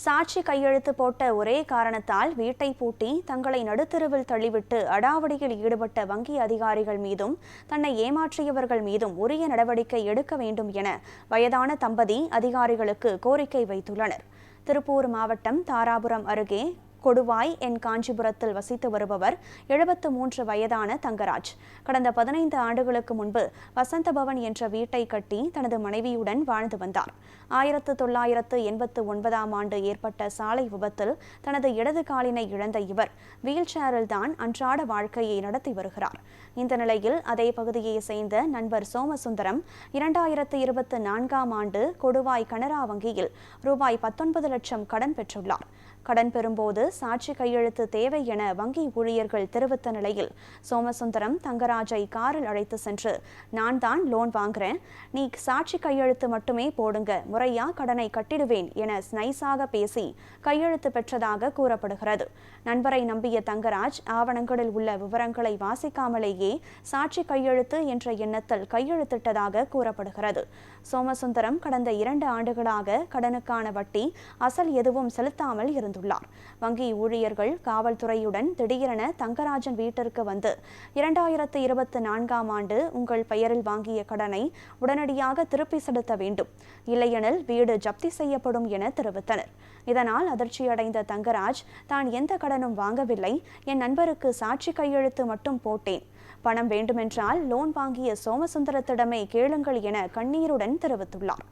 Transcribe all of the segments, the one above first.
சாட்சி கையெழுத்து போட்ட ஒரே காரணத்தால் வீட்டை பூட்டி தங்களை நடுத்தெருவில் தள்ளிவிட்டு அடாவடியில் ஈடுபட்ட வங்கி அதிகாரிகள் மீதும் தன்னை ஏமாற்றியவர்கள் மீதும் உரிய நடவடிக்கை எடுக்க வேண்டும் என வயதான தம்பதி அதிகாரிகளுக்கு கோரிக்கை வைத்துள்ளனர். திருப்பூர் மாவட்டம் தாராபுரம் அருகே கொடுவாய் என் காஞ்சிபுரத்தில் வசித்து வருபவர் 73 வயதான தங்கராஜ். கடந்த 15 ஆண்டுகளுக்கு முன்பு வசந்தபவன் என்ற வீட்டை கட்டி தனது மனைவியுடன் வாழ்ந்து வந்தார். 1989ஆம் ஆண்டு ஏற்பட்ட சாலை விபத்தில் தனது இடது காலினை இழந்த இவர் வீல் சேரில் தான் அன்றாட வாழ்க்கையை நடத்தி வருகிறார். இந்த நிலையில் அதே பகுதியை சேர்ந்த நண்பர் சோமசுந்தரம் 2024ஆம் ஆண்டு கொடுவாய் கனரா வங்கியில் ரூபாய் 19 லட்சம் கடன் பெற்றுள்ளார். கடன் பெறும்போது சாட்சி கையெழுத்து தேவை என வங்கி ஊழியர்கள் தெரிவித்த நிலையில் சோமசுந்தரம் தங்கராஜை காரில் அழைத்து சென்று, நான் தான் லோன் வாங்குறேன், நீ சாட்சி கையெழுத்து மட்டுமே போடுங்க, முறையா கடனை கட்டிடுவேன் என நைசாக பேசி கையெழுத்து பெற்றதாக கூறப்படுகிறது. நண்பரை நம்பிய தங்கராஜ் ஆவணங்களில் உள்ள விவரங்களை வாசிக்காமலேயே சாட்சி கையெழுத்து என்ற எண்ணத்தில் கையெழுத்திட்டதாக கூறப்படுகிறது. சோமசுந்தரம் கடந்த 2 ஆண்டுகளாக கடனுக்கான வட்டி அசல் எதுவும் செலுத்தாமல் இருந்தார். வங்கி ஊழியர்கள் காவல்துறையுடன் திடீரென தங்கராஜன் வீட்டிற்கு வந்து 2024ஆம் ஆண்டு உங்கள் பெயரில் வாங்கிய கடனை உடனடியாக திருப்பி செலுத்த வேண்டும், இல்லையெனில் வீடு ஜப்தி செய்யப்படும் என தெரிவித்தனர். இதனால் அதிர்ச்சியடைந்த தங்கராஜ், தான் எந்த கடனும் வாங்கவில்லை, என் நண்பருக்கு சாட்சி கையெழுத்து மட்டும் போட்டேன், பணம் வேண்டுமென்றால் லோன் வாங்கிய சோமசுந்தரத்திடமே கேளுங்கள் என கண்ணீருடன் தெரிவித்துள்ளார்.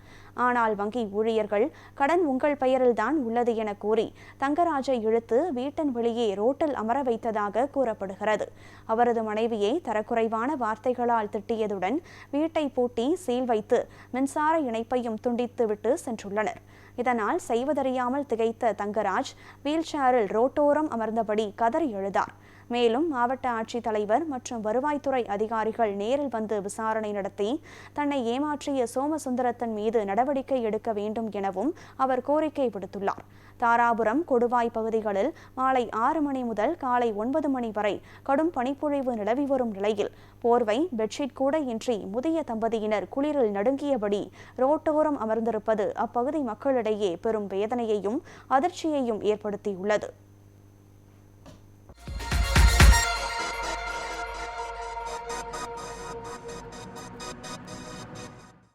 ஆனால் வங்கி ஊழியர்கள் கடன் உங்கள் பெயரில் தான் உள்ளது என கூறி தங்கராஜை இழுத்து வீட்டின் வெளியே ரோட்டில் அமர வைத்ததாக கூறப்படுகிறது. அவரது மனைவியை தரக்குறைவான வார்த்தைகளால் திட்டியதுடன் வீட்டை பூட்டி சீல் வைத்து மின்சார இணைப்பையும் துண்டித்துவிட்டு சென்றுள்ளனர். இதனால் செய்வதறியாமல் திகைத்த தங்கராஜ் வீல் சேரில் ரோட்டோரம் அமர்ந்தபடி கதறி எழுதார். மேலும் மாவட்ட ஆட்சித்தலைவர் மற்றும் வருவாய்த்துறை அதிகாரிகள் நேரில் வந்து விசாரணை நடத்தி தன்னை ஏமாற்றிய சோமசுந்தரத்தின் மீது நடவடிக்கை எடுக்க வேண்டும் எனவும் அவர் கோரிக்கை விடுத்துள்ளார். தாராபுரம் கொடுவாய் பகுதிகளில் மாலை 6 மணி முதல் காலை 9 மணி வரை கடும் பனிப்பொழிவு நிலவி வரும் நிலையில் போர்வை, பெட்ஷீட் கூட இன்றி முதிய தம்பதியினர் குளிரில் நடுங்கியபடி ரோட்டோரம் அமர்ந்திருப்பது அப்பகுதி மக்களிடையே பெரும் வேதனையையும் அதிர்ச்சியையும் ஏற்படுத்தியுள்ளது.